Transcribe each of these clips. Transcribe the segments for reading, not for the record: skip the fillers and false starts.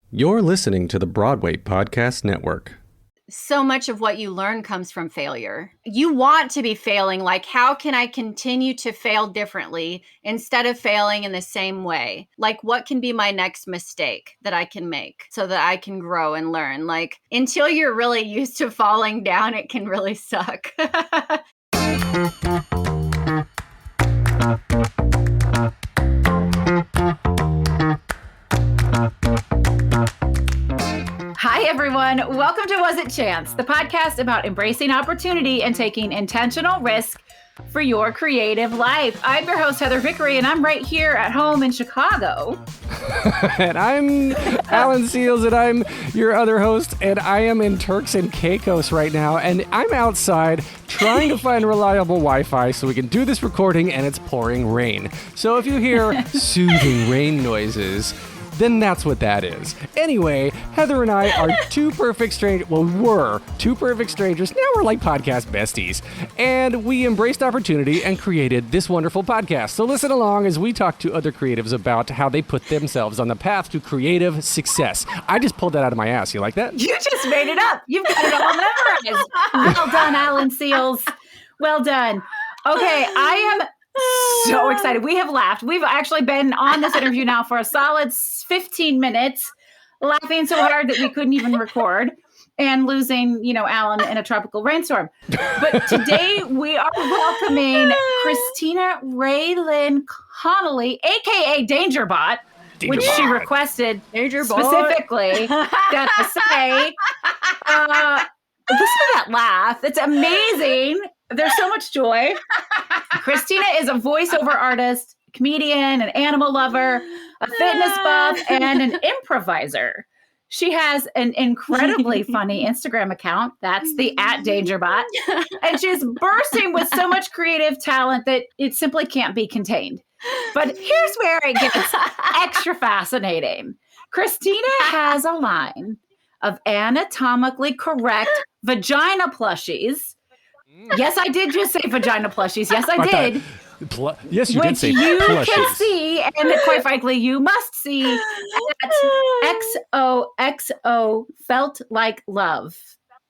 You're listening to the Broadway Podcast Network. So much of what you learn comes from failure. You want to be failing, like, how can I continue to fail differently instead of failing in the same way? Like, what can be my next mistake that I can make so that I can grow and learn? Like, until you're really used to falling down, it can really suck. Hi, everyone. Welcome to Was It Chance, the podcast about embracing opportunity and taking intentional risk for your creative life. I'm your host, Heather Vickery, and I'm right here at home in Chicago. And I'm Alan Seals, and I'm your other host, and I am in Turks and Caicos right now, and I'm outside trying to find reliable Wi-Fi so we can do this recording, and it's pouring rain. So if you hear soothing rain noises, then that's what that is. Anyway, Heather and I are two perfect strangers. Well, we were two perfect strangers. Now we're like podcast besties. And we embraced opportunity and created this wonderful podcast. So listen along as we talk to other creatives about how they put themselves on the path to creative success. I just pulled that out of my ass. You like that? You just made it up. You've got it all memorized. Well done, Alan Seals. Well done. Okay, I am so excited. We have laughed. We've actually been on this interview now for a solid 15 minutes, laughing so hard that we couldn't even record and losing, Alan in a tropical rainstorm. But today we are welcoming Christina Ray-Lynn Connelly, aka Dangerbot, which she requested specifically that I say. Listen to that laugh. It's amazing. There's so much joy. Christina is a voiceover artist, comedian, an animal lover, a fitness buff, and an improviser. She has an incredibly funny Instagram account. That's the @Dangerbot. And she's bursting with so much creative talent that it simply can't be contained. But here's where it gets extra fascinating. Christina has a line of anatomically correct vagina plushies. Yes, I did just say vagina plushies. Yes, I did. Yes, you did say plushies. Which you can see, and quite frankly, you must see at XOXO Felt Like Love.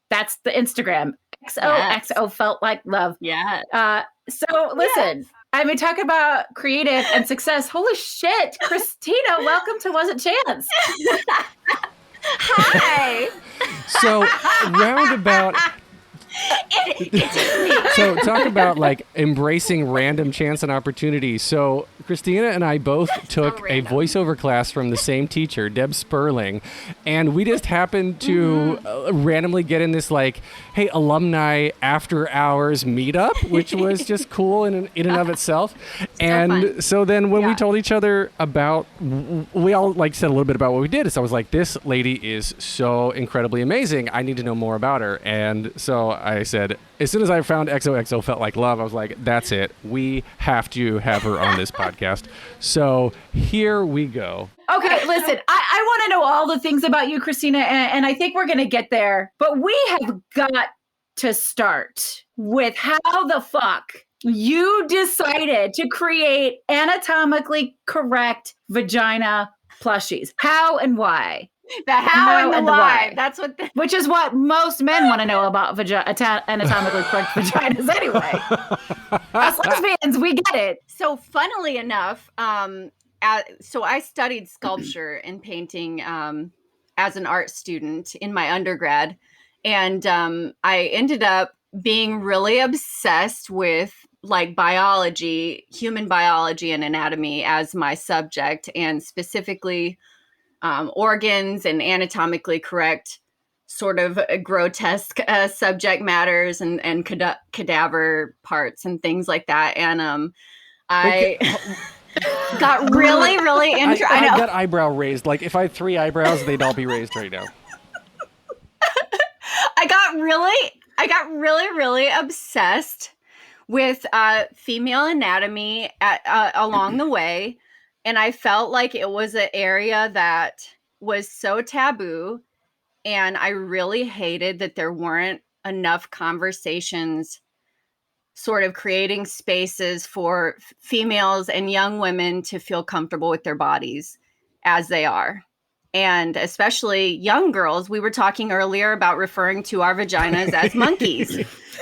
That's the Instagram. XOXO Felt Like Love. Yeah. So listen, I mean, talk about creative and success. Holy shit, Christina, welcome to Was It Chance? Hi. So roundabout. So talk about like embracing random chance and opportunity. So Christina and I both took a voiceover class from the same teacher, Deb Sperling, and we just happened to randomly get in this like, hey, alumni after hours meetup, which was just cool in and of itself. And so then when we told each other about, we all like said a little bit about what we did. So I was like, this lady is so incredibly amazing. I need to know more about her. And so I said, as soon as I found XOXO Felt Like Love, I was like, that's it. We have to have her on this podcast. So here we go. Okay, listen, I want to know all the things about you, Christina, and I think we're going to get there. But we have got to start with how the fuck you decided to create anatomically correct vagina plushies. How and why? The how and the why. That's what. Which is what most men want to know about anatomically correct vaginas anyway. Us lesbians, we get it. So funnily enough, so I studied sculpture and painting as an art student in my undergrad. And I ended up being really obsessed with like biology, human biology and anatomy as my subject, and specifically organs and anatomically correct sort of grotesque subject matters and cadaver parts and things like that. And I got really interested. I got eyebrow raised. Like if I had 3 eyebrows, they'd all be raised right now. I got really obsessed with female anatomy along the way. And I felt like it was an area that was so taboo. And I really hated that there weren't enough conversations sort of creating spaces for females and young women to feel comfortable with their bodies as they are. and especially young girls. We were talking earlier about referring to our vaginas as monkeys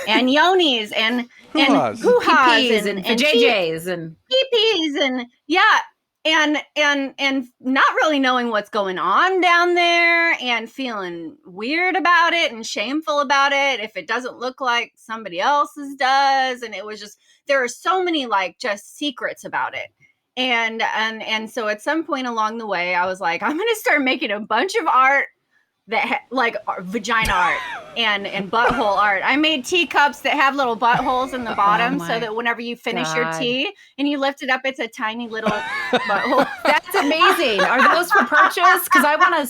and yonis and hoo-has and JJs and peepees and and not really knowing what's going on down there and feeling weird about it and shameful about it if it doesn't look like somebody else's does. And it was just, there are so many like just secrets about it. And so at some point along the way, I was like, I'm going to start making a bunch of art that like vagina art and butthole art. I made teacups that have little buttholes in the bottom so that whenever you finish your tea and you lift it up, it's a tiny little butthole. That's amazing. Are those for purchase? Because I want to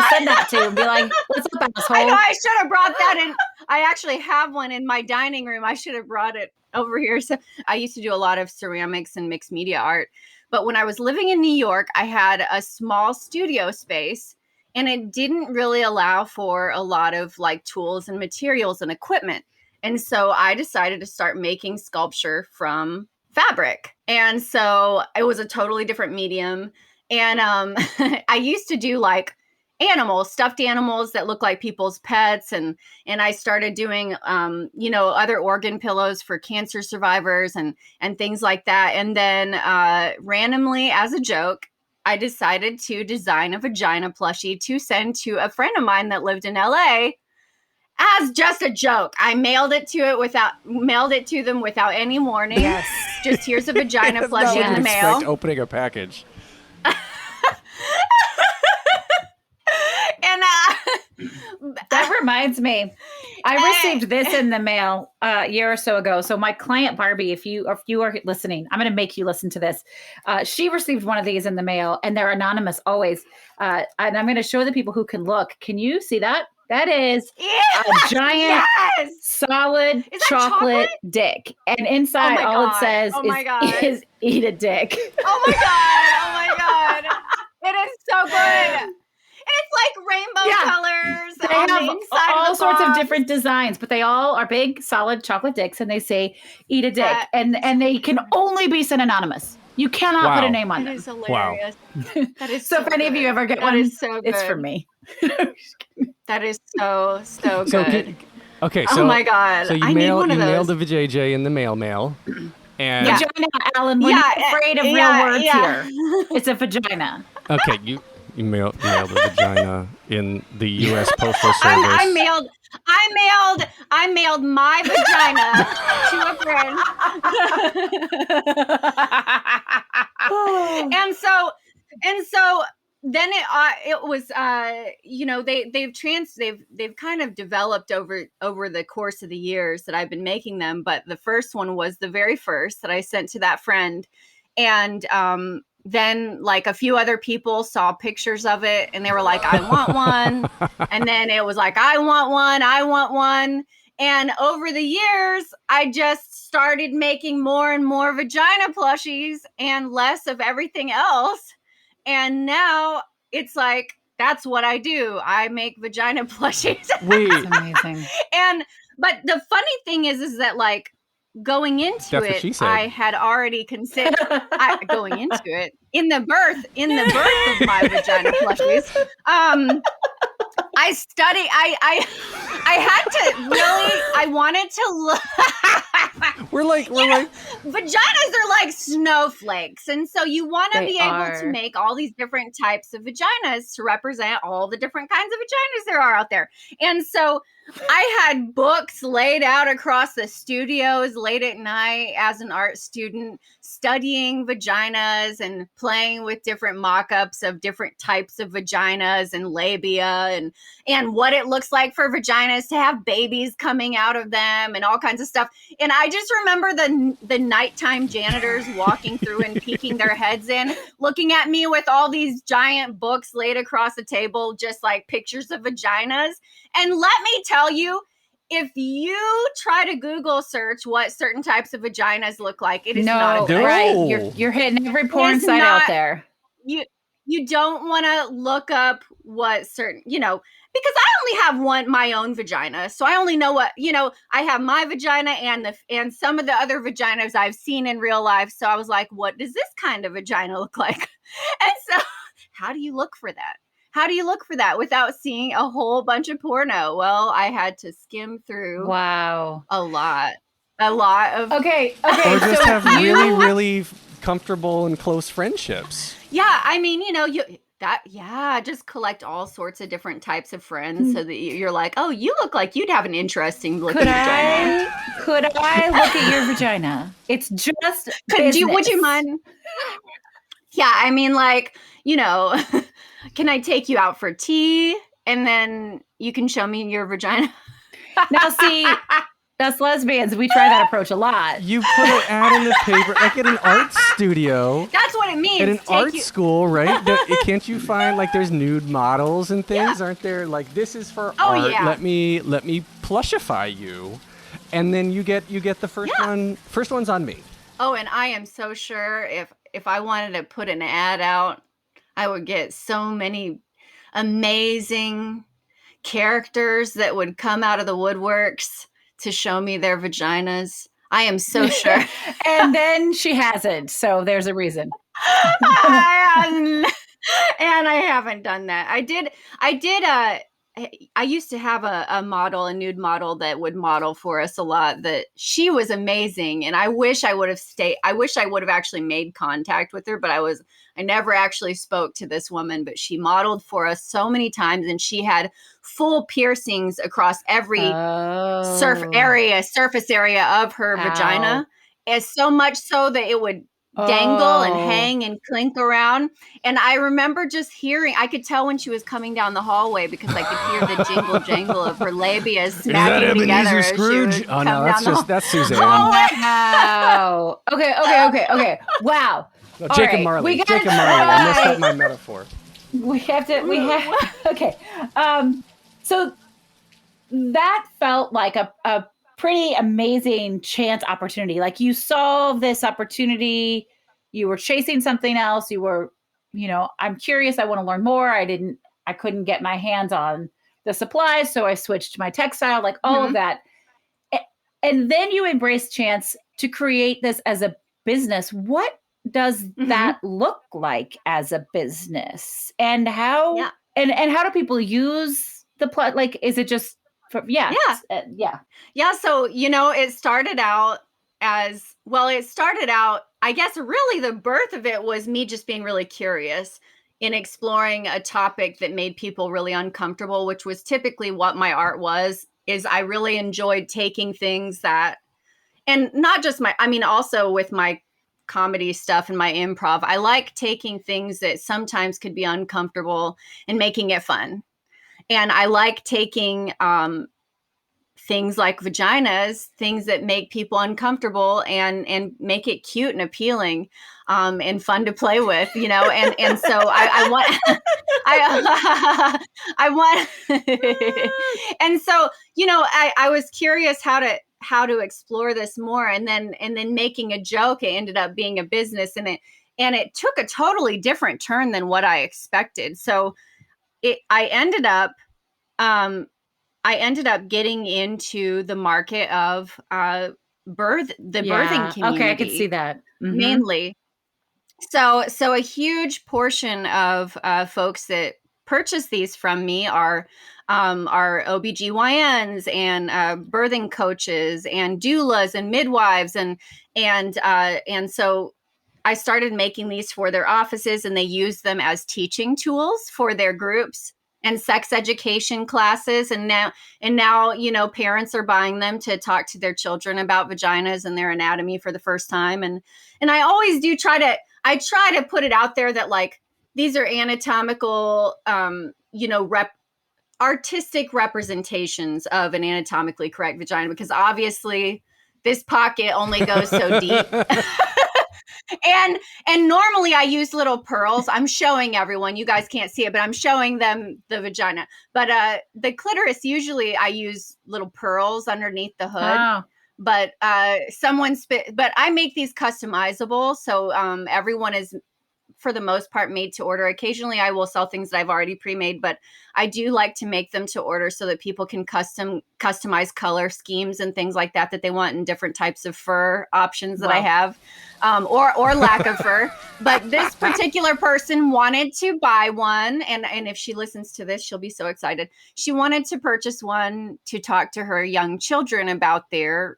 send that to and be like, what's up, asshole? I know, I should have brought that in. I actually have one in my dining room. I should have brought it over here. So I used to do a lot of ceramics and mixed media art. But when I was living in New York, I had a small studio space. And it didn't really allow for a lot of like tools and materials and equipment. And so I decided to start making sculpture from fabric. And so it was a totally different medium. And I used to do like animals, stuffed animals that look like people's pets. And I started doing, other organ pillows for cancer survivors and things like that. And then randomly, as a joke, I decided to design a vagina plushie to send to a friend of mine that lived in LA as just a joke. I mailed it to them without any warning. Yes. Just here's a vagina plushie in the mail. Opening a package. And that reminds me, I received this in the mail a year or so ago. So my client Barbie, if you are listening, I'm going to make you listen to this. She received one of these in the mail, and they're anonymous always. And I'm going to show the people who can look. Can you see that? That is a giant, solid chocolate dick, and inside all it says is "eat a dick." Oh my god! It is so good. It's like rainbow colors. They have all sorts of different designs, but they all are big, solid chocolate dicks, and they say "eat a dick," and they can only be sent anonymous. You cannot put a name on them. That is hilarious. Wow. That is so if any of you ever get one, is so good. It's for me. That is so good. Okay, so oh my god! So you mailed the vajayjay in the mail. And vagina, Alan. When you're afraid of real words here, it's a vagina. Okay, you mailed the vagina in the U.S. Postal Service. I mailed my vagina to a friend. and so then it was they've kind of developed over the course of the years that I've been making them, but the first one was the very first that I sent to that friend, and then like a few other people saw pictures of it and they were like, I want one. And then it was like, I want one. And over the years, I just started making more and more vagina plushies and less of everything else. And now it's like, that's what I do. I make vagina plushies. That's amazing. But the funny thing is that like, going into it, I had already considered going into it in the birth of my vagina plushies. I studied. I had to really. I wanted to look. We're like vaginas are like snowflakes, and so you want to be able to make all these different types of vaginas to represent all the different kinds of vaginas there are out there. And so I had books laid out across the studios late at night as an art student, studying vaginas and playing with different mock-ups of different types of vaginas and labia and what it looks like for vaginas to have babies coming out of them and all kinds of stuff. And I just remember the nighttime janitors walking through and peeking their heads in, looking at me with all these giant books laid across the table, just like pictures of vaginas. And let me tell you, if you try to Google search what certain types of vaginas look like, it is not right. You're hitting every porn site out there. You don't want to look up what certain, because I only have my own vagina. So I only know what, I have my vagina and some of the other vaginas I've seen in real life. So I was like, what does this kind of vagina look like? And so how do you look for that? how do you look for that without seeing a whole bunch of porno? Well, I had to skim through Wow. a lot of. Okay. Or just So have really, really comfortable and close friendships. Yeah, I mean, just collect all sorts of different types of friends so that you're like, oh, you look like you'd have an interesting looking vagina. Could I look at your vagina? It's just would you mind? Yeah, I mean, like, can I take you out for tea and then you can show me your vagina? Now, see, us lesbians, we try that approach a lot. You put an ad in the paper, like at an art studio. That's what it means. At an art school, right? Can't you find like there's nude models and things? Aren't there? Like, this is for art. Yeah. Let me plushify you, and then you get the first one. First one's on me. Oh, and I am so sure if I wanted to put an ad out, I would get so many amazing characters that would come out of the woodworks to show me their vaginas. I am so sure. And then she hasn't, so there's a reason. And I haven't done that. I used to have a nude model that would model for us a lot, that she was amazing. And I wish I would have actually made contact with her, but I never actually spoke to this woman, but she modeled for us so many times, and she had full piercings across every surface area of her vagina. As so much so that it would dangle and hang and clink around. And I remember just I could tell when she was coming down the hallway because I could hear the jingle jangle of her labia smacking together. Is that Ebenezer Scrooge? Oh no, that's Suzanne. Wow. Okay. Wow. No, Jacob Marley. I messed up my metaphor. Okay. So that felt like a pretty amazing chance opportunity. Like, you saw this opportunity, you were chasing something else. You were, I'm curious. I want to learn more. I couldn't get my hands on the supplies. So I switched to my textile, like all of that. And then you embraced chance to create this as a business. What does that look like as a business, and how and how do people use the like, is it just so it started out I guess really the birth of it was me just being really curious in exploring a topic that made people really uncomfortable, which was typically what my art was. Is I really enjoyed taking things that, and not just also with my comedy stuff and my improv, I like taking things that sometimes could be uncomfortable and making it fun. And I like taking things like vaginas, things that make people uncomfortable, and make it cute and appealing and fun to play with, and so I want and so I was curious how to explore this more, and then making a joke, it ended up being a business, and it took a totally different turn than what I expected. So I ended up getting into the market of birthing community. Okay, I could see that. Mainly. So a huge portion of folks that purchase these from me are OBGYNs and birthing coaches and doulas and midwives, and so I started making these for their offices, and they use them as teaching tools for their groups and sex education classes. And now, parents are buying them to talk to their children about vaginas and their anatomy for the first time. And I always do try to put it out there that, like, these are anatomical, artistic representations of an anatomically correct vagina, because obviously this pocket only goes so deep. And normally I use little pearls. I'm showing everyone. You guys can't see it, but I'm showing them the vagina. But the clitoris, usually I use little pearls underneath the hood. Oh. But but I make these customizable, so everyone is for the most part made to order. Occasionally I will sell things that I've already pre-made, but I do like to make them to order so that people can customize color schemes and things like that they want in different types of fur options that I have, or lack of fur. But this particular person wanted to buy one, and if she listens to this, she'll be so excited. She wanted to purchase one to talk to her young children about their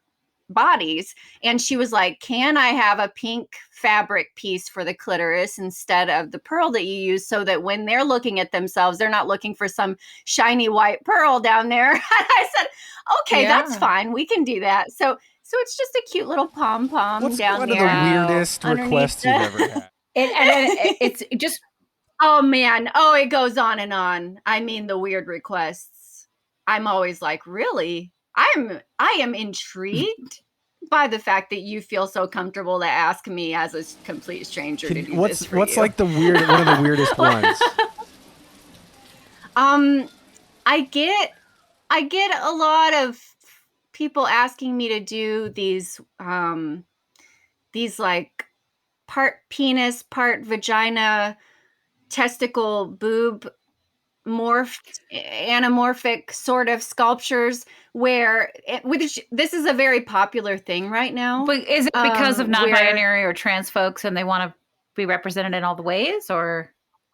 bodies, and she was like, can I have a pink fabric piece for the clitoris instead of the pearl that you use, so that when they're looking at themselves, they're not looking for some shiny white pearl down there. And I said, okay, that's fine, we can do that. So it's just a cute little pom-pom down there. What's one of the weirdest requests you've ever had? It's just, oh man, it goes on and on. I mean, the weird requests, I'm always like, really? I am intrigued by the fact that you feel so comfortable to ask me as a complete stranger to do this for what's you. like one of the weirdest ones? I get a lot of people asking me to do these like part penis, part vagina, testicle, boob, anamorphic sort of sculptures, which this is a very popular thing right now. but is it because of non-binary or trans folks and they want to be represented in all the ways, or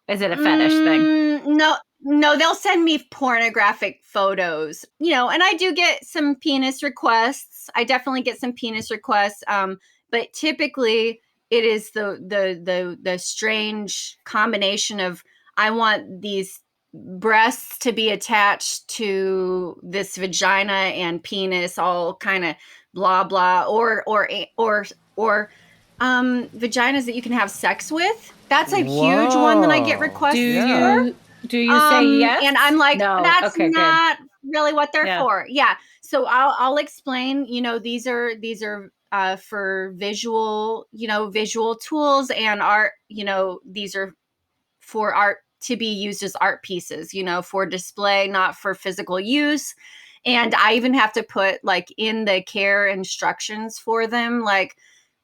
is it a fetish thing? No, they'll send me pornographic photos, and I do get some penis requests. I definitely get some penis requests. But typically it is the strange combination of, I want these breasts to be attached to this vagina and penis, all kind of blah blah, or vaginas that you can have sex with. That's a huge one that I get requests for. Do you say yes? And I'm like, no. That's okay, not really what they're for. Yeah. So I'll explain. These are for visual, visual tools and art. These are for art, to be used as art pieces, for display, not for physical use. And I even have to put like in the care instructions for them, like,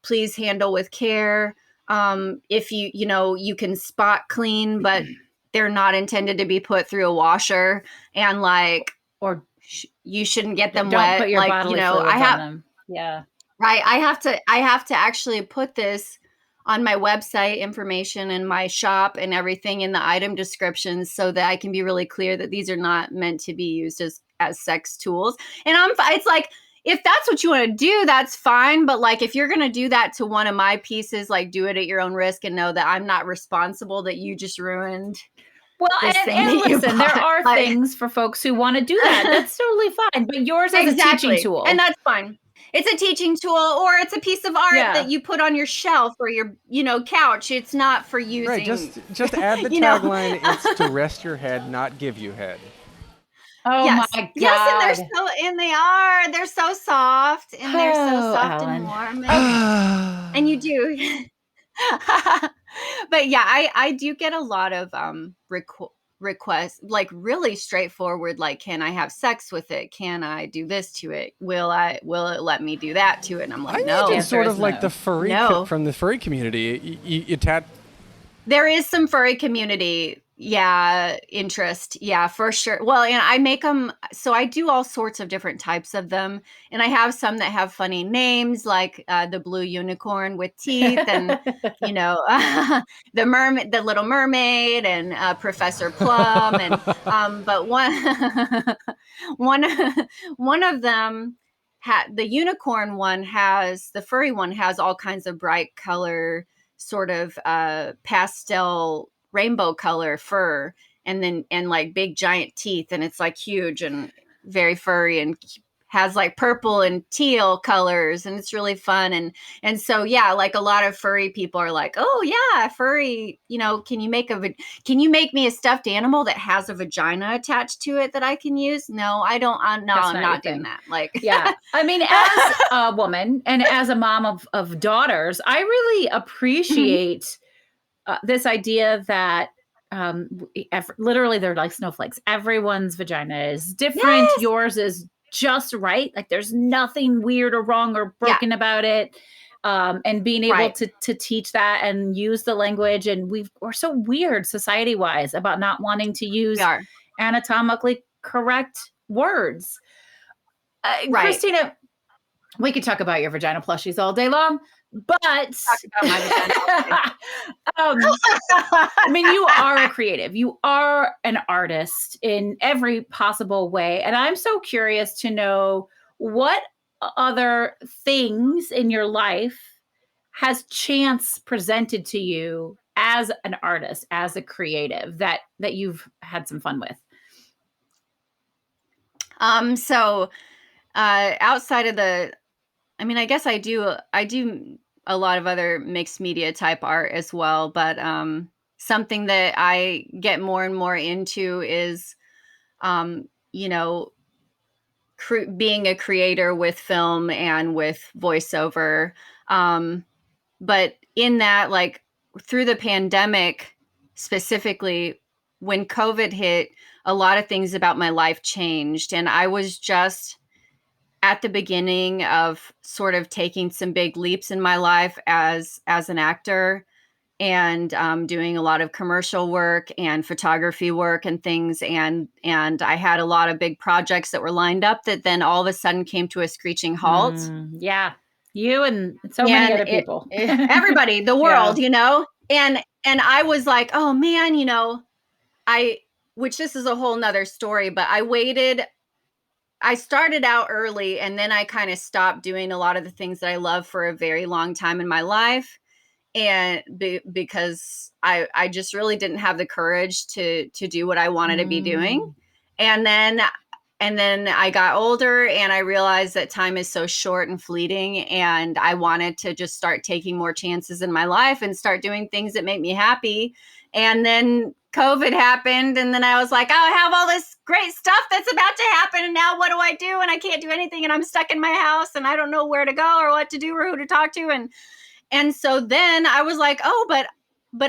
please handle with care. If you can spot clean, but they're not intended to be put through a washer, and you shouldn't get them don't wet. Put your like, bodily fluids on them. Yeah. Right. I have to actually put this on my website information and my shop and everything in the item descriptions, so that I can be really clear that these are not meant to be used as sex tools. And it's like, if that's what you want to do, that's fine. But like, if you're going to do that to one of my pieces, like, do it at your own risk and know that I'm not responsible, that you just ruined. Well, and listen, there are things for folks who want to do that. That's totally fine. But yours is a teaching tool. And that's fine. It's a teaching tool, or it's a piece of art that you put on your shelf or your, couch. It's not for using. Right, just add the tagline, it's to rest your head, not give you head. Oh my God. Yes, they're so soft, and they're so soft Ellen. and warm. And you do. But yeah, I do get a lot of requests, like really straightforward, like, can I have sex with it? Can I do this to it? Will it let me do that to it? And I'm like, no. It's sort of like the furry from the furry community. There is some furry community, interest, for sure. Well, and I make them, so I do all sorts of different types of them, and I have some that have funny names, like the blue unicorn with teeth, and the mermaid, the Little Mermaid, and Professor Plum, and but one of them the unicorn one the furry one has all kinds of bright color, sort of pastel rainbow color fur, and like big giant teeth, and it's like huge and very furry, and has like purple and teal colors, and it's really fun. And so like a lot of furry people are like, oh yeah, furry, can you make me a stuffed animal that has a vagina attached to it that I can use? No, I don't. I'm not doing that. Like, I mean, as a woman and as a mom of daughters, I really appreciate this idea that literally they're like snowflakes. Everyone's vagina is different. Yes. Yours is just right. Like, there's nothing weird or wrong or broken about it. and being able to teach that and use the language. And we're so weird society wise about not wanting to use anatomically correct words. Christina, we could talk about your vagina plushies all day long, but talk about my vagina I mean, you are a creative. You are an artist in every possible way. And I'm so curious to know what other things in your life has chance presented to you as an artist, as a creative that you've had some fun with. So outside of I guess I do a lot of other mixed media type art as well, but something that I get more and more into is being a creator with film and with voiceover. But in that, like through the pandemic, specifically when COVID hit, a lot of things about my life changed. And I was just at the beginning of sort of taking some big leaps in my life as an actor, and doing a lot of commercial work and photography work and things. And I had a lot of big projects that were lined up that then all of a sudden came to a screeching halt. Yeah. You and so many other people. Everybody, the world, And I was like, oh man, which this is a whole nother story, but I started out early and then I kind of stopped doing a lot of the things that I love for a very long time in my life. And because I just really didn't have the courage to do what I wanted to be doing. And then I got older and I realized that time is so short and fleeting, and I wanted to just start taking more chances in my life and start doing things that make me happy. And then COVID happened, and then I was like, oh, I have all this great stuff that's about to happen, and now what do I do? And I can't do anything, and I'm stuck in my house, and I don't know where to go or what to do or who to talk to. And so then I was like, oh, but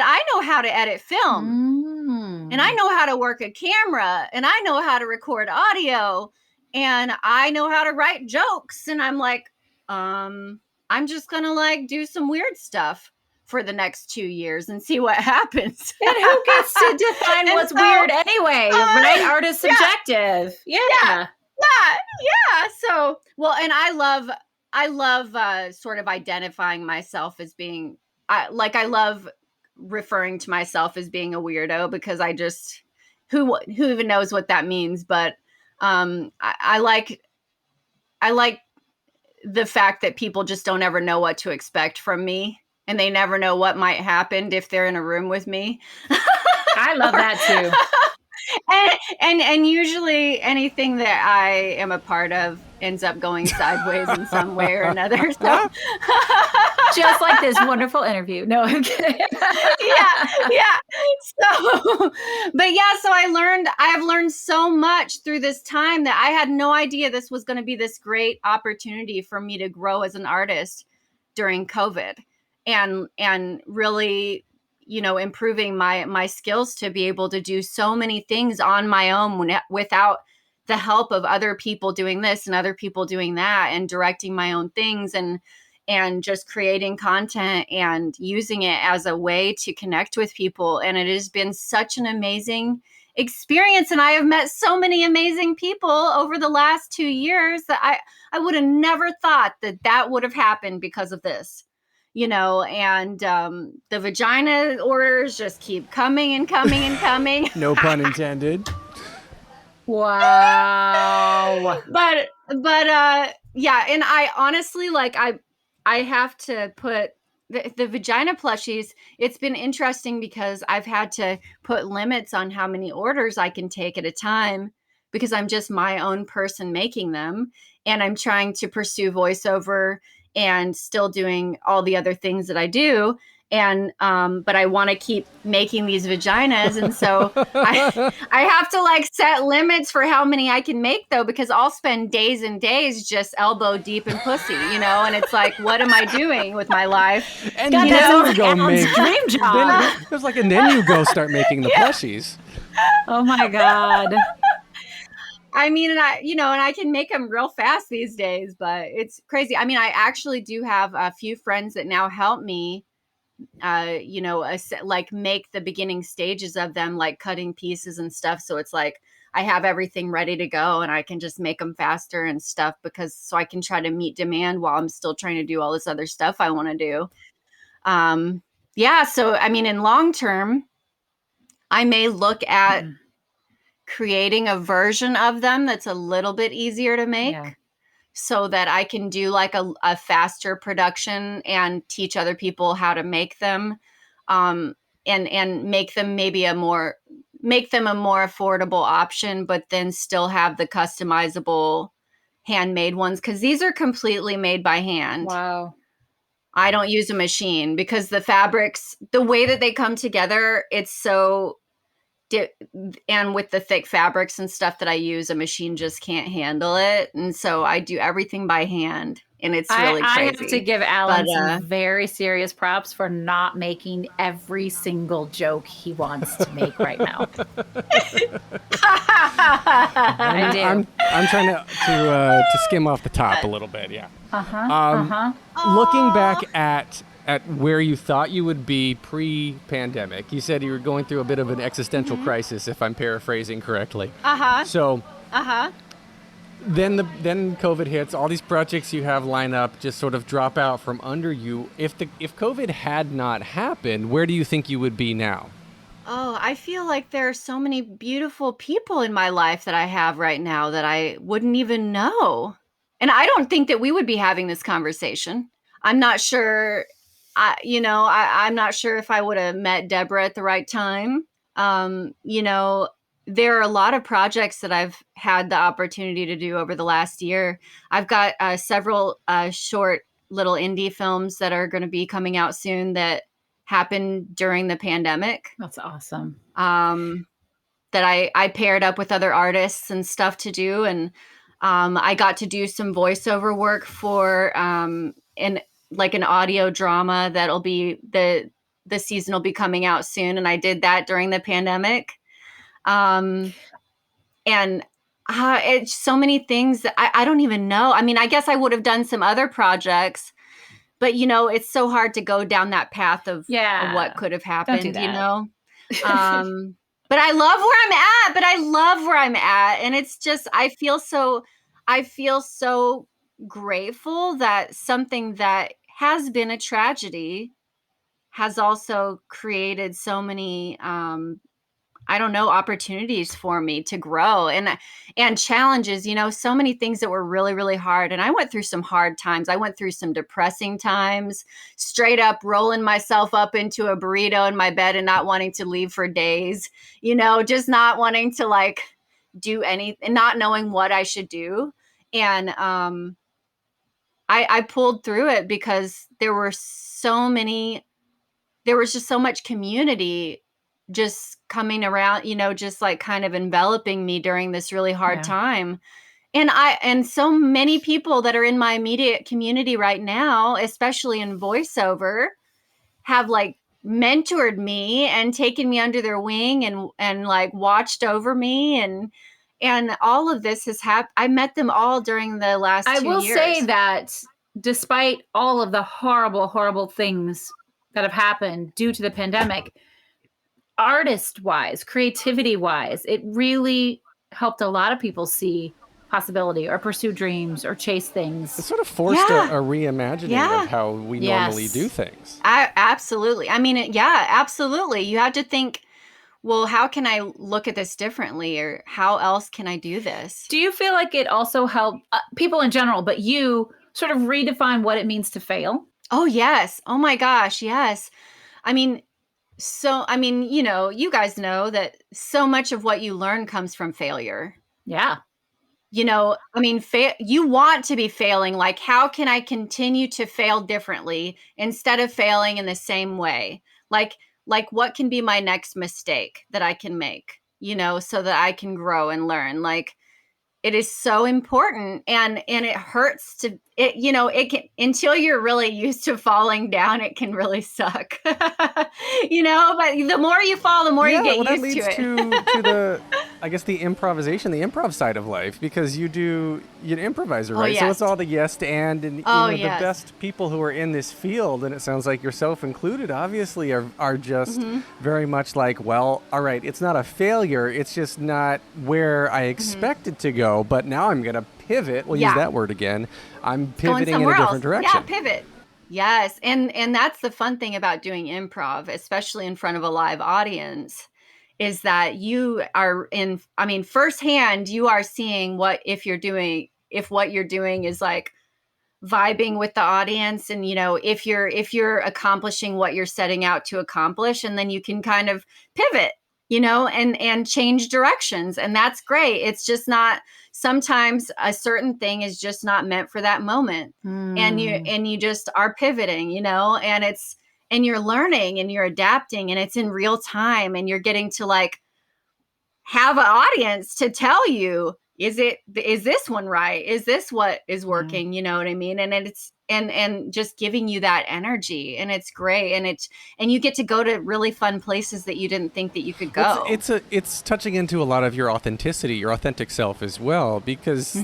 I know how to edit film, and I know how to work a camera, and I know how to record audio, and I know how to write jokes. And I'm like, I'm just going to like do some weird stuff for the next 2 years and see what happens. And who gets to define what's weird anyway, right? Art is subjective. Yeah. So, well, and I love sort of identifying myself as being, I love referring to myself as being a weirdo, because I just, who even knows what that means? But I like the fact that people just don't ever know what to expect from me, and they never know what might happen if they're in a room with me. I love that too. And usually anything that I am a part of ends up going sideways in some way or another. So. Just like this wonderful interview. No, I'm kidding. Yeah. So I've learned so much through this time that I had no idea this was going to be this great opportunity for me to grow as an artist during COVID, and really, improving my skills to be able to do so many things on my own without the help of other people doing this and other people doing that, and directing my own things, and just creating content and using it as a way to connect with people. And it has been such an amazing experience. And I have met so many amazing people over the last 2 years that I would have never thought that would have happened because of this. And the vagina orders just keep coming and coming and coming. No pun intended. Wow. But yeah. And I honestly, I have to put the Vagina Plushies. It's been interesting because I've had to put limits on how many orders I can take at a time, because I'm just my own person making them. And I'm trying to pursue voiceover and still doing all the other things that I do. And, but I want to keep making these vaginas. And so I have to set limits for how many I can make, though, because I'll spend days and days just elbow deep in pussy, and it's like, what am I doing with my life? And then you go make dream job. And then you go start making the plushies. Oh my God. I mean, and I can make them real fast these days, but it's crazy. I mean, I actually do have a few friends that now help me, like make the beginning stages of them, like cutting pieces and stuff. So it's like I have everything ready to go and I can just make them faster and stuff so I can try to meet demand while I'm still trying to do all this other stuff I want to do. Yeah. So, I mean, in long term, I may look at creating a version of them that's a little bit easier to make so that I can do like a faster production and teach other people how to make them, and make them maybe make them a more affordable option, but then still have the customizable handmade ones. 'Cause these are completely made by hand. Wow. I don't use a machine because the fabrics, the way that they come together, it's so and with the thick fabrics and stuff that I use, a machine just can't handle it. And so I do everything by hand. And it's really crazy. I have to give Alan some very serious props for not making every single joke he wants to make right now. I do. I'm trying to skim off the top a little bit. Yeah. Looking back at where you thought you would be pre-pandemic, you said you were going through a bit of an existential crisis, if I'm paraphrasing correctly. So. Then COVID hits. All these projects you have lined up just sort of drop out from under you. If COVID had not happened, where do you think you would be now? Oh, I feel like there are so many beautiful people in my life that I have right now that I wouldn't even know. And I don't think that we would be having this conversation. I'm not sure. I'm not sure if I would have met Deborah at the right time. There are a lot of projects that I've had the opportunity to do over the last year. I've got several short little indie films that are going to be coming out soon that happened during the pandemic. That's awesome. That I paired up with other artists and stuff to do. And I got to do some voiceover work for an audio drama that'll be the season will be coming out soon. And I did that during the pandemic. It's so many things that I don't even know. I mean, I guess I would have done some other projects, but it's so hard to go down that path of what could have happened, Don't do that. But I love where I'm at. And it's just, I feel so grateful that something that has been a tragedy has also created so many, opportunities for me to grow and challenges, so many things that were really, really hard. And I went through some hard times. I went through some depressing times, straight up rolling myself up into a burrito in my bed and not wanting to leave for days, just not wanting to like do anything, not knowing what I should do. And I pulled through it because there was just so much community just coming around, just like kind of enveloping me during this really hard time. And so many people that are in my immediate community right now, especially in voiceover, have like mentored me and taken me under their wing and like watched over me. And all of this has happened. I met them all during the last 2 years. I will say that despite all of the horrible, horrible things that have happened due to the pandemic, artist-wise, creativity-wise, it really helped a lot of people see possibility or pursue dreams or chase things. It sort of forced a reimagining of how we normally do things. Absolutely. I mean, absolutely. You have to think, well, how can I look at this differently, or how else can I do this? Do you feel like it also helped people in general, but you sort of redefine what it means to fail? Oh, yes. Oh my gosh. Yes. I mean, you guys know that so much of what you learn comes from failure. Yeah. I mean, you want to be failing. Like, how can I continue to fail differently instead of failing in the same way? Like what can be my next mistake that I can make, so that I can grow and learn? Like, it is so important, and it hurts to it, it can, until you're really used to falling down, it can really suck. But the more you fall, the more you get that used leads to it. to the, I guess, the improvisation, the improv side of life, because you're an improviser, right? yes. So it's all the yes and yes. the best people who are in this field, and it sounds like yourself included, obviously are just very much like, well, all right, it's not a failure, it's just not where I expected to go, but now I'm going to pivot. We'll use that word again. I'm pivoting in a different direction. Yeah, pivot. Yes. And that's the fun thing about doing improv, especially in front of a live audience, is that you are firsthand, you are seeing if what you're doing is like vibing with the audience, and if you're accomplishing what you're setting out to accomplish, and then you can kind of pivot, and change directions, and that's great. It's just not, sometimes a certain thing is just not meant for that moment, and you just are pivoting, and you're learning and you're adapting, and it's in real time, and you're getting to like have an audience to tell you, is this one right? Is this what is working? You know what I mean? And it's, and just giving you that energy, and it's great. And you get to go to really fun places that you didn't think that you could go. It's touching into a lot of your authenticity, your authentic self as well, because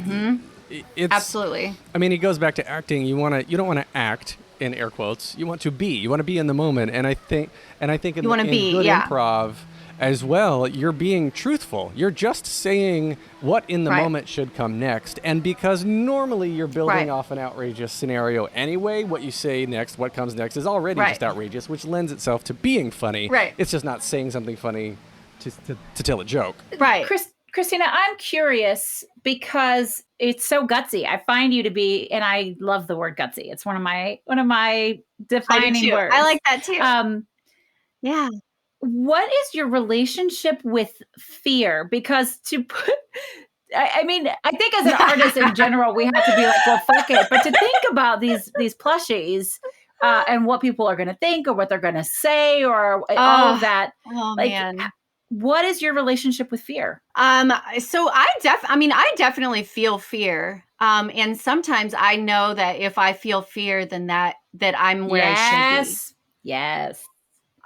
it's absolutely. I mean, it goes back to acting. You don't want to act, in air quotes. You want to be in the moment. And I think in good improv as well, you're being truthful. You're just saying what in the moment should come next. And because normally you're building off an outrageous scenario anyway, what you say next, what comes next is already just outrageous, which lends itself to being funny. Right. It's just not saying something funny to tell a joke. Right. Christina, I'm curious because it's so gutsy. I find you to be, and I love the word gutsy. It's one of my defining words. I like that too. Yeah. What is your relationship with fear? Because I think as an artist in general, we have to be like, well, fuck it. But to think about these plushies and what people are going to think or what they're going to say or all of that. Oh, man. What is your relationship with fear? So I definitely feel fear. And sometimes I know that if I feel fear, then that I'm where I should be. Yes.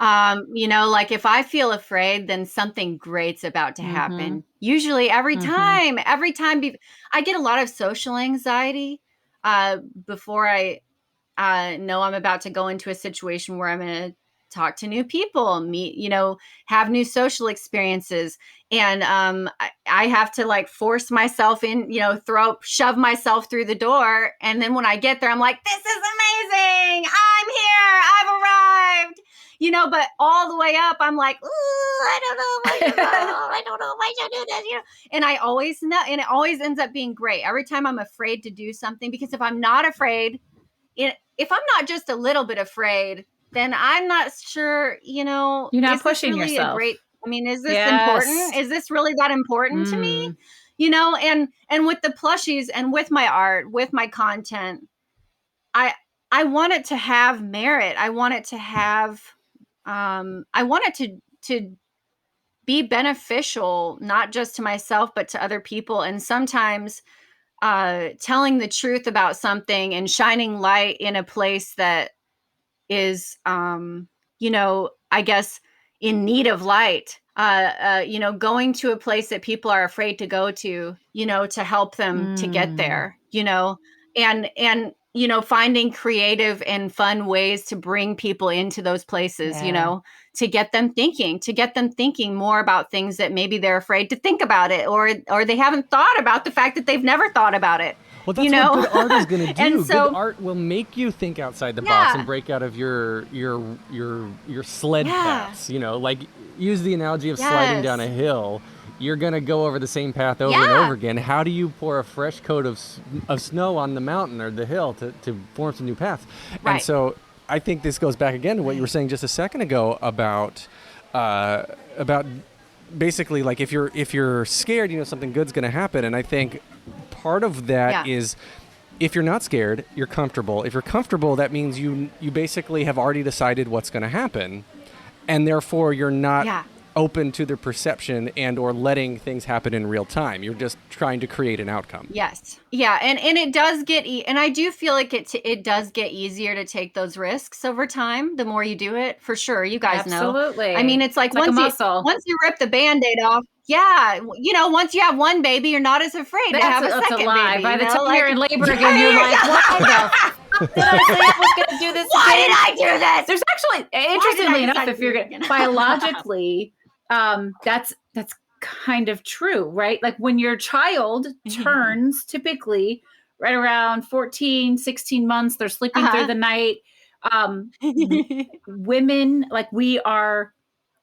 Like if I feel afraid, then something great's about to happen. Usually every time I get a lot of social anxiety, before I, know I'm about to go into a situation where I'm going to talk to new people, meet, have new social experiences. And, I have to like force myself in, shove myself through the door. And then when I get there, I'm like, this is amazing. I'm here. I've arrived. But all the way up, I'm like, ooh, I don't know if I should do this, And I always know, and it always ends up being great. Every time I'm afraid to do something, because if I'm not afraid, if I'm not just a little bit afraid, then I'm not sure, you're not pushing really yourself. Is this important? Is this really that important to me? And with the plushies and with my art, with my content, I want it to have merit. I want it to have, I want it to be beneficial, not just to myself, but to other people. And sometimes telling the truth about something and shining light in a place that is, I guess, in need of light, going to a place that people are afraid to go to help them to get there, and finding creative and fun ways to bring people into those places, to get them thinking more about things that maybe they're afraid to think about it, or they haven't thought about the fact that they've never thought about it. Well, that's what good art is going to do. And so, good art will make you think outside the box and break out of your sled paths. Like use the analogy of sliding down a hill. You're going to go over the same path over and over again. How do you pour a fresh coat of snow on the mountain or the hill to form some new paths? Right. And so I think this goes back again to what you were saying just a second ago about basically like if you're scared, something good's going to happen. And I think part of that is if you're not scared, you're comfortable. If you're comfortable, that means you basically have already decided what's going to happen. And therefore you're not open to the perception and or letting things happen in real time. You're just trying to create an outcome. Yes. Yeah. And it does get, and I do feel like it does get easier to take those risks over time. The more you do it, for sure. You guys know. Absolutely. I mean, it's like, a muscle. once you rip the Band-Aid off, yeah, once you have one baby, you're not as afraid to have a second lie. baby. By the time you're in labor again, you're like, why the did I say I was going to do this? Why did I do this? There's actually, interestingly enough, if you're going to biologically, that's kind of true, right? Like when your child turns typically right around 14, 16 months, they're sleeping through the night. Women, like we are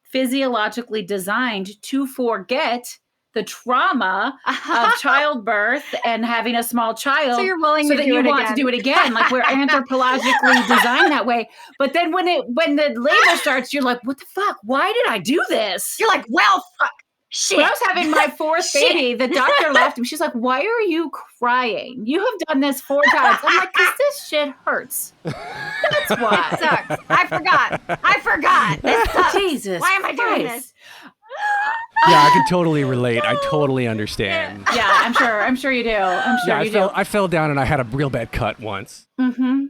physiologically designed to forget the trauma of childbirth and having a small child, so you're willing to that do you it want again. to do it again. Like we're anthropologically designed that way. But then when the labor starts, you're like, what the fuck? Why did I do this? You're like, well, fuck. Shit. When I was having my fourth baby, the doctor laughed at me. She's like, why are you crying? You have done this 4 times. I'm like, because this shit hurts. That's why. It sucks. I forgot. This sucks. Jesus. Why am I doing Christ. this? Yeah, I can totally relate. I totally understand. Yeah, I'm sure you do. I'm sure you do. I fell down and I had a real bad cut once. Oh,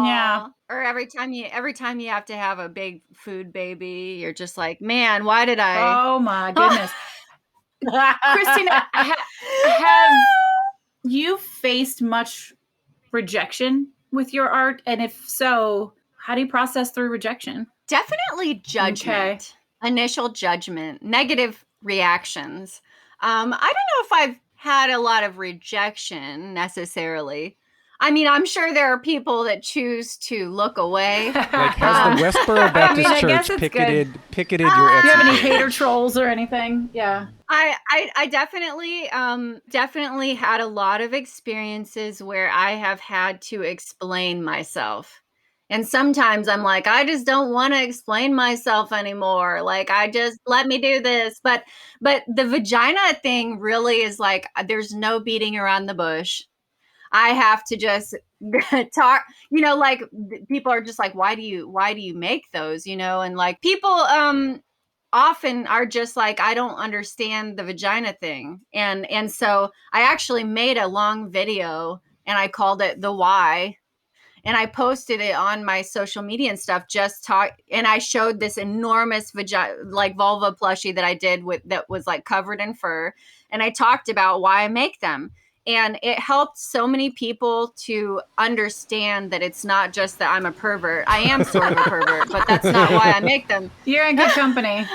Yeah. Or every time you have to have a big food baby, you're just like, man, why did I? Oh my goodness. Christina, have you faced much rejection with your art? And if so, how do you process through rejection? Definitely judgment, initial judgment, negative reactions. I don't know if I've had a lot of rejection necessarily. I mean, I'm sure there are people that choose to look away. Like, has the Westboro Baptist I guess Church it's picketed your Etsy? Do you have any page? hater trolls or anything? Yeah. I definitely had a lot of experiences where I have had to explain myself. And sometimes I'm like, I just don't want to explain myself anymore. Like, I just let me do this. But the vagina thing really is like, there's no beating around the bush. I have to just talk, like people are just like, why do you make those, and like people often are just like, I don't understand the vagina thing. And so I actually made a long video and I called it The Why. And I posted it on my social media and stuff, and I showed this enormous vulva plushie that I did that was like covered in fur. And I talked about why I make them. And it helped so many people to understand that it's not just that I'm a pervert. I am sort of a pervert, but that's not why I make them. You're in good company.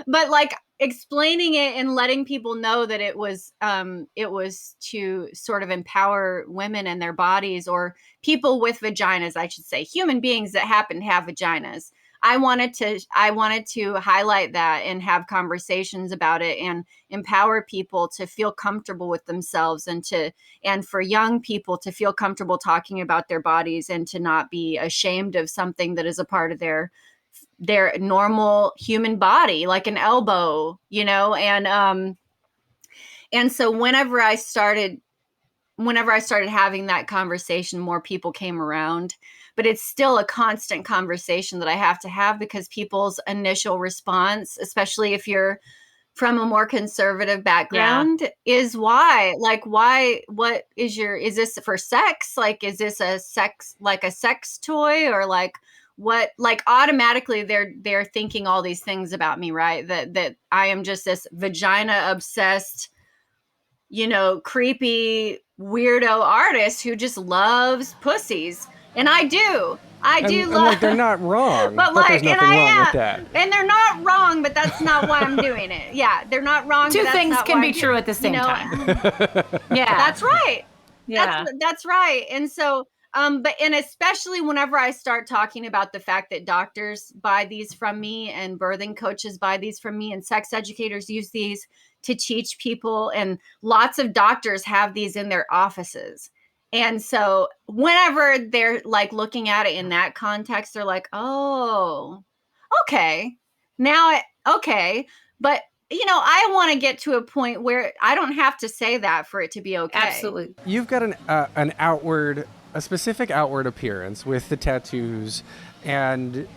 But like explaining it and letting people know that it was to sort of empower women and their bodies, or people with vaginas, I should say, human beings that happen to have vaginas. I wanted to highlight that and have conversations about it and empower people to feel comfortable with themselves, and for young people to feel comfortable talking about their bodies and to not be ashamed of something that is a part of their normal human body, like an elbow, and so whenever I started having that conversation, more people came around. But it's still a constant conversation that I have to have, because people's initial response, especially if you're from a more conservative background, is why? Like, why? What is is this for sex? Like, is this a sex toy, or like what? Like, automatically they're thinking all these things about me, right? That I am just this vagina obsessed, creepy weirdo artist who just loves pussies. And I do love. Like, they're not wrong. But there's nothing wrong with that. And they're not wrong, but that's not why I'm doing it. Yeah, they're not wrong. Two but that's things not can why be I'm true doing at the same time. Yeah, that's right. Yeah, that's right. And so, and especially whenever I start talking about the fact that doctors buy these from me, and birthing coaches buy these from me, and sex educators use these to teach people, and lots of doctors have these in their offices. And so whenever they're like looking at it in that context, they're like, oh, okay. Okay. But, I want to get to a point where I don't have to say that for it to be okay. absolutely. You've got an outward a specific outward appearance with the tattoos and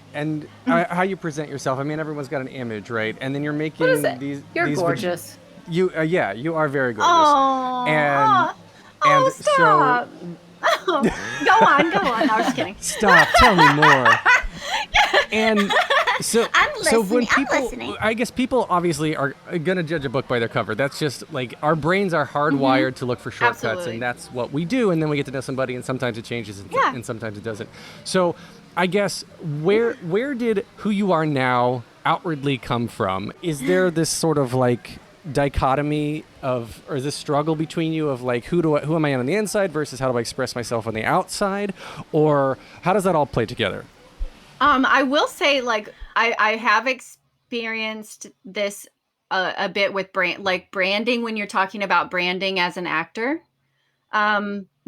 how you present yourself. I mean, everyone's got an image, right? And then you're making What is it? these. You're these gorgeous. You are very gorgeous. Oh, and oh, so stop. Go on. No, I'm just kidding. stop. Tell me more. And so when I'm people, listening. I guess people obviously are gonna judge a book by their cover. That's just like our brains are hardwired to look for shortcuts, Absolutely. and that's what we do. And then we get to know somebody, and sometimes it changes, Yeah. and sometimes it doesn't. So, I guess where did who you are now outwardly come from? Is there this sort of like dichotomy of, or this struggle between you of like who am I on the inside versus how do I express myself on the outside, or how does that all play together? I will say, like, I have experienced this a bit with branding when you're talking about branding as an actor,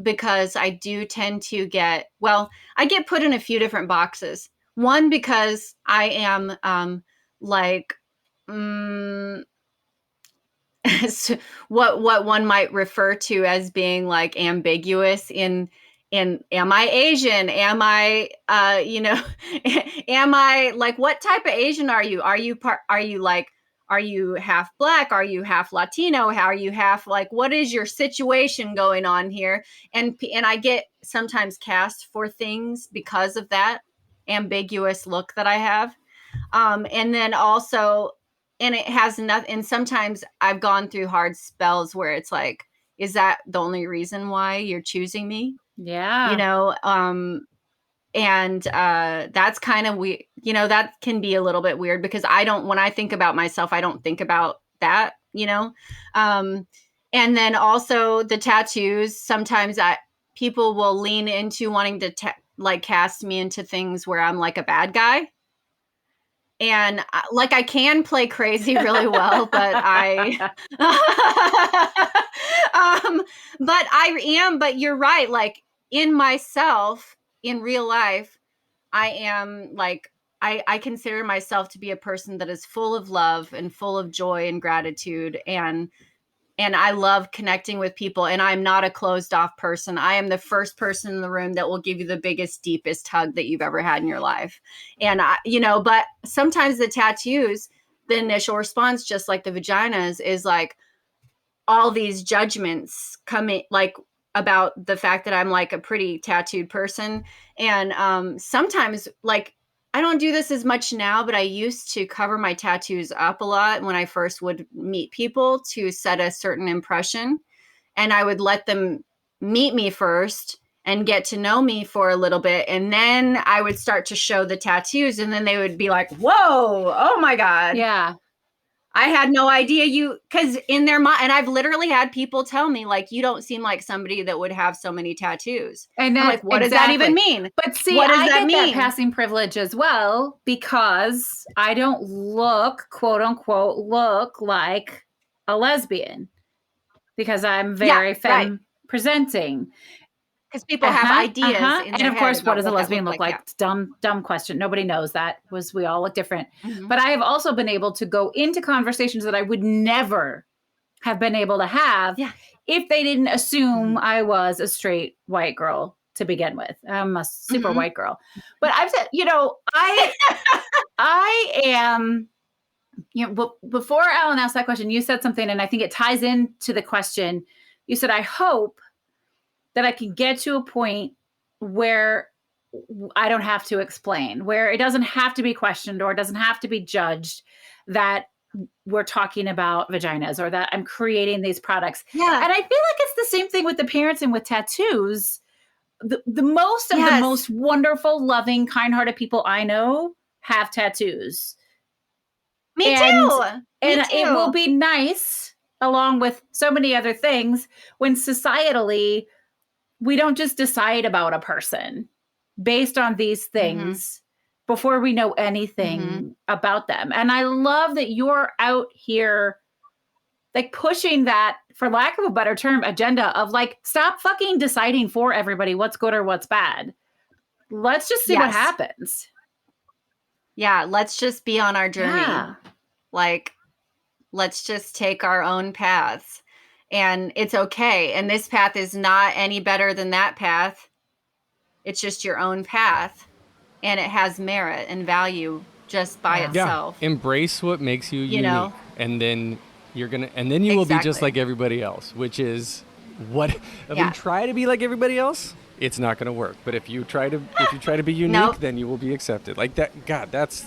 because I do tend to I get put in a few different boxes. One, because I am what one might refer to as being like ambiguous in am I Asian? Am I am I like, what type of Asian are you? Are you half Black? Are you half Latino? How are you half, like, what is your situation going on here? And I get sometimes cast for things because of that ambiguous look that I have. And then also, and it has nothing, and sometimes I've gone through hard spells where it's like, is that the only reason why you're choosing me? Yeah. And that's kind of weird. That can be a little bit weird because when I think about myself, I don't think about that, and then also the tattoos. Sometimes people will lean into wanting to cast me into things where I'm like a bad guy. And I can play crazy really well, but but you're right. Like, in myself, in real life, I am like, I consider myself to be a person that is full of love and full of joy and gratitude. And I love connecting with people, and I'm not a closed off person. I am the first person in the room that will give you the biggest, deepest hug that you've ever had in your life. And but sometimes the tattoos, the initial response, just like the vaginas, is like all these judgments coming, like, about the fact that I'm like a pretty tattooed person. And sometimes, like, I don't do this as much now, but I used to cover my tattoos up a lot when I first would meet people to set a certain impression. And I would let them meet me first and get to know me for a little bit. And then I would start to show the tattoos, and then they would be like, whoa, oh my God. Yeah. I had no idea because in their mind, and I've literally had people tell me, like, you don't seem like somebody that would have so many tattoos. And I'm like, what does that even mean? But see, what does I that get mean? that passing privilege as well, because I don't quote unquote, look like a lesbian, because I'm very femme presenting. Because people have ideas in and their of course, head what about does a that lesbian look like? Yeah. Dumb question. Nobody knows that. We all look different. Mhm. But I have also been able to go into conversations that I would never have been able to have if they didn't assume I was a straight white girl to begin with. I'm a super white girl. But I've said, I am, before Alan asked that question, you said something, and I think it ties into the question. You said, I hope that I can get to a point where I don't have to explain, where it doesn't have to be questioned or it doesn't have to be judged that we're talking about vaginas or that I'm creating these products. Yeah. And I feel like it's the same thing with the parents and with tattoos. The most of the most wonderful, loving, kind-hearted people I know have tattoos. Me too. And it will be nice, along with so many other things, when societally we don't just decide about a person based on these things before we know anything about them. And I love that you're out here, like, pushing that, for lack of a better term, agenda of, like, stop fucking deciding for everybody what's good or what's bad. Let's just see what happens. Yeah, let's just be on our journey. Yeah. Like, let's just take our own paths. And it's okay. And this path is not any better than that path. It's just your own path, and it has merit and value just by itself. Embrace what makes you unique, know? and then you will be just like everybody else, which is what if you try to be like everybody else, it's not going to work. But if you try to be unique, then you will be accepted. Like that. God, that's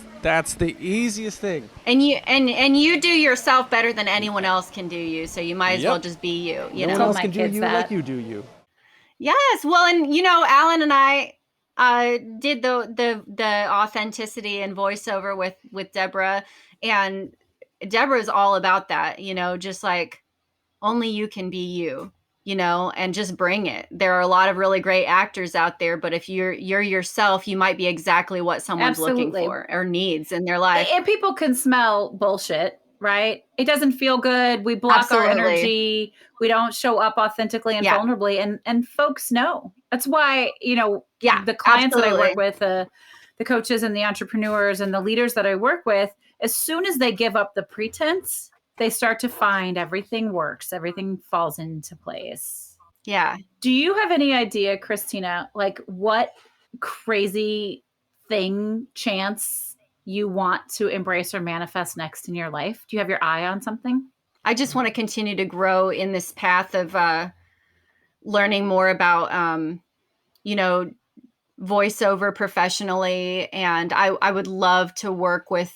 the easiest thing. And you do yourself better than anyone else can do you. So you might as well just be you. You no know, one else can do you like you do you. Yes. Well, and Alan and I did the authenticity and voiceover with Deborah, and Deborah's all about that. Just like only you can be you. And just bring it. There are a lot of really great actors out there, but if you're yourself, you might be exactly what someone's looking for or needs in their life. And people can smell bullshit, right? It doesn't feel good. We block our energy. We don't show up authentically and vulnerably, and folks know. That's why, the clients that I work with, the coaches and the entrepreneurs and the leaders that I work with, as soon as they give up the pretense, they start to find everything works. Everything falls into place. Yeah. Do you have any idea, Christina, like what crazy chance you want to embrace or manifest next in your life? Do you have your eye on something? I just want to continue to grow in this path of learning more about, voiceover professionally. And I would love to work with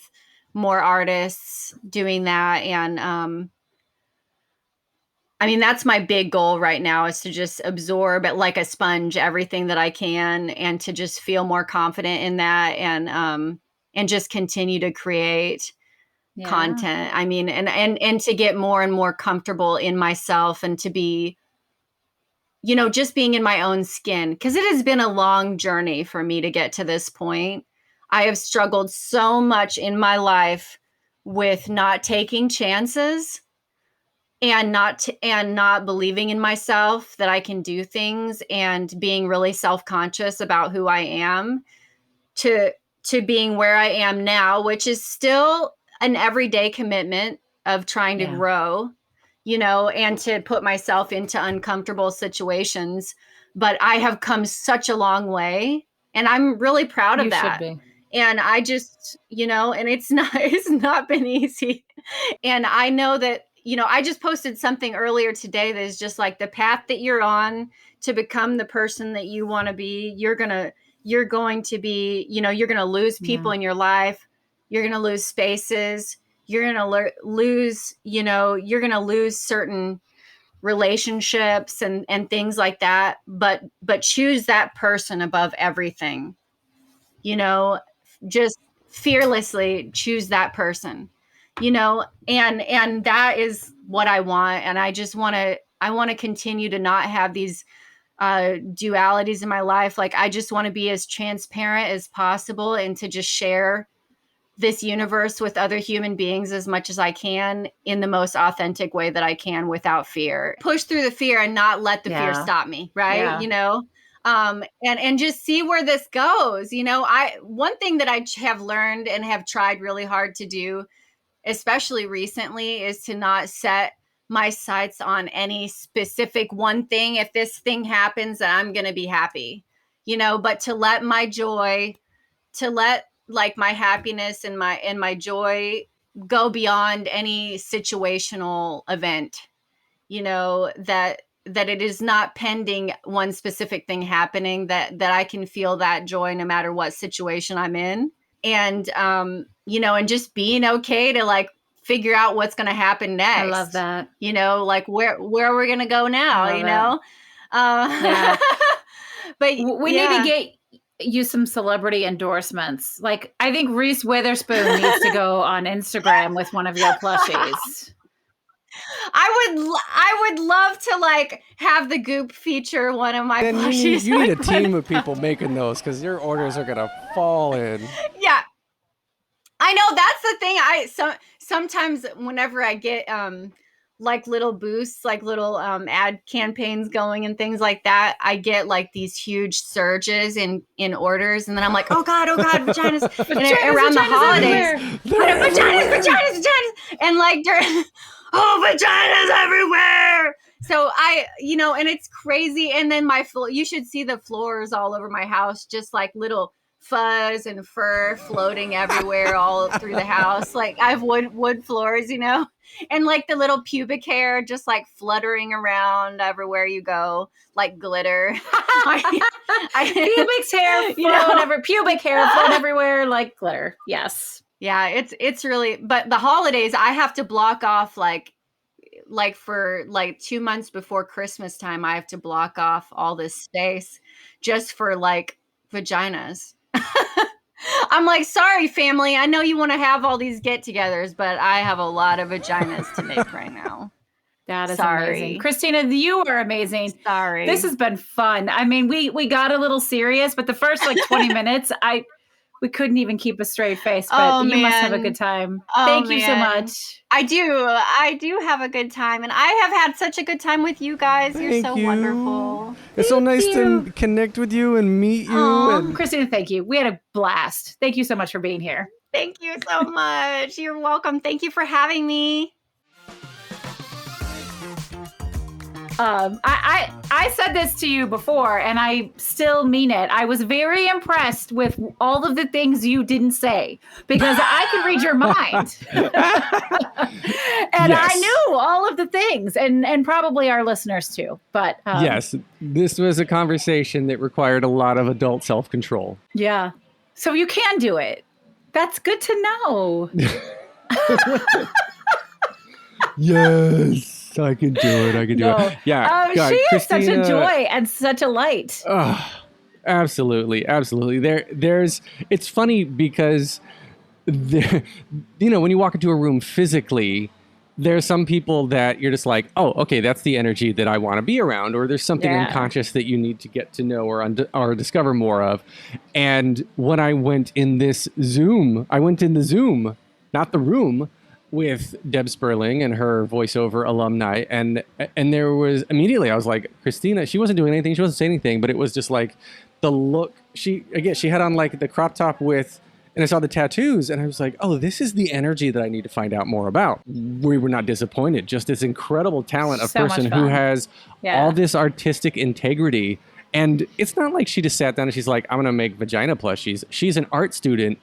more artists doing that. And that's my big goal right now, is to just absorb it like a sponge, everything that I can, and to just feel more confident in that, and just continue to create content. And to get more and more comfortable in myself, and to be, just being in my own skin, because it has been a long journey for me to get to this point. I have struggled so much in my life with not taking chances and not believing in myself that I can do things, and being really self-conscious about who I am, to being where I am now, which is still an everyday commitment of trying to grow, and to put myself into uncomfortable situations. But I have come such a long way, and I'm really proud of that. Should be. And I just, and it's not been easy. And I know that, I just posted something earlier today that is just like, the path that you're on to become the person that you want to be, you're going to be, you're going to lose people in your life. You're going to lose spaces. You're going to lose, you're going to lose certain relationships and things like that. But choose that person above everything. Just fearlessly choose that person, and that is what I want. And I want to continue to not have these dualities in my life. Like, I just want to be as transparent as possible, and to just share this universe with other human beings as much as I can, in the most authentic way that I can, without fear. Push through the fear and not let the fear stop me. Right. Yeah. And just see where this goes. One thing that I have learned and have tried really hard to do, especially recently, is to not set my sights on any specific one thing. If this thing happens, then I'm going to be happy, but to let my joy, like my happiness and my joy go beyond any situational event, that it is not pending one specific thing happening, that I can feel that joy no matter what situation I'm in. And, and just being okay to like figure out what's going to happen next. I love that. Like where are we going to go now, But we need to get you some celebrity endorsements. Like, I think Reese Witherspoon needs to go on Instagram with one of your plushies. I would love to like have the Goop feature one of my plushies. You need a team of people making those, because your orders are gonna fall in. Yeah, I know, that's the thing. Sometimes whenever I get like little boosts, like little ad campaigns going and things like that, I get like these huge surges in orders, and then I'm like, oh god, vaginas, around the holidays, vaginas, and like vaginas everywhere, So and it's crazy. And then you should see the floors all over my house, just like little fuzz and fur floating everywhere all through the house. Like I have wood floors, and like the little pubic hair just like fluttering around everywhere you go, like glitter. Pubic hair float everywhere like glitter. Yes. Yeah, it's really, but the holidays I have to block off like for like 2 months before Christmas time, I have to block off all this space just for like vaginas. I'm like, sorry, family. I know you want to have all these get-togethers, but I have a lot of vaginas to make right now. That is amazing. Christina, you are amazing. Sorry. This has been fun. I mean, we got a little serious, but the first like 20 minutes, we couldn't even keep a straight face, but you must have a good time. Thank you so much. I do have a good time, and I have had such a good time with you guys. You're so wonderful. It's so nice to connect with you and meet you. And Christina, thank you. We had a blast. Thank you so much for being here. Thank you so much. You're welcome. Thank you for having me. I said this to you before, and I still mean it. I was very impressed with all of the things you didn't say, because I could read your mind. And yes. I knew all of the things, and probably our listeners too. But yes, this was a conversation that required a lot of adult self-control. Yeah. So you can do it. That's good to know. Yes. I can do it. Yeah. God, she Christina, is such a joy and such a light. Absolutely. It's funny because, when you walk into a room physically, there's some people that you're just like, oh, okay, that's the energy that I want to be around. Or there's something unconscious that you need to get to know or discover more of. And when I went in the Zoom, not the room, with Deb Sperling and her voiceover alumni, and there was immediately I was like, Christina, she wasn't doing anything, she wasn't saying anything, but it was just like the look she had on, like the crop top with, and I saw the tattoos, and I was like, oh, this is the energy that I need to find out more about. We were not disappointed. Just this incredible talent of person who has all this artistic integrity, and it's not like she just sat down and she's like, I'm gonna make vagina plushies. She's an art student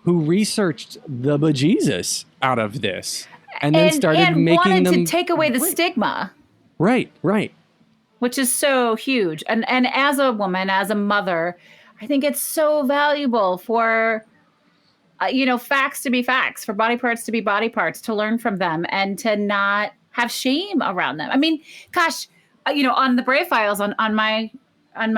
who researched the bejesus out of this and then started making them. To take away the stigma. Right. Which is so huge. And as a woman, as a mother, I think it's so valuable for, facts to be facts, for body parts to be body parts, to learn from them and to not have shame around them. I mean, gosh, on the Brave Files, on my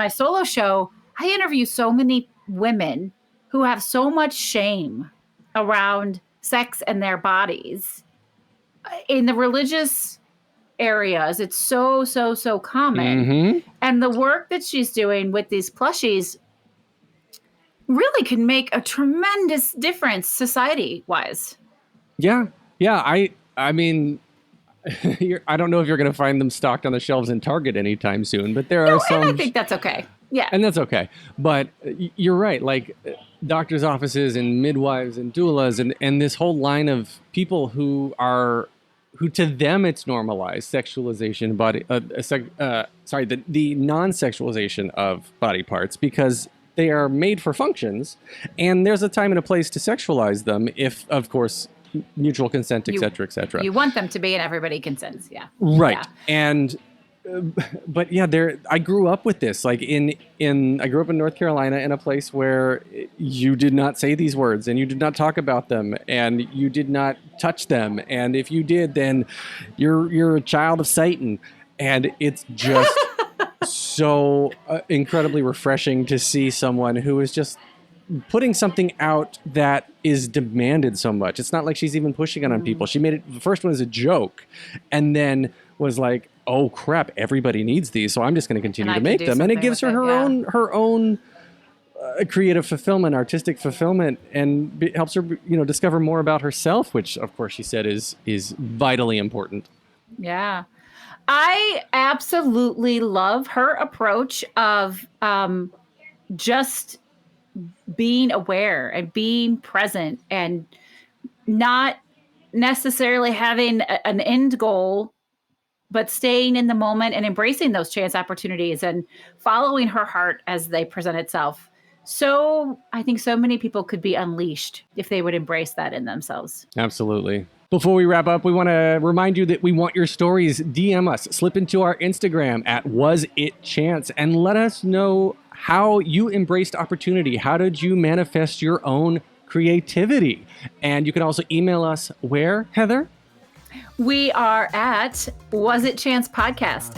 solo show, I interview so many women who have so much shame around sex and their bodies. In the religious areas, it's so common. Mm-hmm. And the work that she's doing with these plushies really can make a tremendous difference society-wise. Yeah. I mean, I don't know if you're going to find them stocked on the shelves in Target anytime soon, but there are some. And I think that's okay. Yeah. And that's okay. But you're right. Like doctors' offices and midwives and doulas and this whole line of people who to them it's normalized sexualization, the non-sexualization of body parts, because they are made for functions, and there's a time and a place to sexualize them if, of course, mutual consent, et cetera, et cetera. You want them to be, and everybody consents. Yeah. Right. Yeah. And but yeah, I grew up with this. Like I grew up in North Carolina in a place where you did not say these words, and you did not talk about them, and you did not touch them, and if you did, then you're a child of Satan. And it's just so incredibly refreshing to see someone who is just putting something out that is demanded so much. It's not like she's even pushing it on people. She made it, the first one as a joke, and then was like, oh crap, everybody needs these, so I'm just going to continue to make them. And it gives her her own creative fulfillment, artistic fulfillment, and helps her, discover more about herself, which of course she said is vitally important. Yeah. I absolutely love her approach of just being aware and being present and not necessarily having an end goal but staying in the moment and embracing those chance opportunities and following her heart as they present itself. So I think so many people could be unleashed if they would embrace that in themselves. Absolutely. Before we wrap up, we want to remind you that we want your stories. DM us, slip into our Instagram at wasitchance, and let us know how you embraced opportunity. How did you manifest your own creativity? And you can also email us where, Heather? We are at Was It Chance Podcast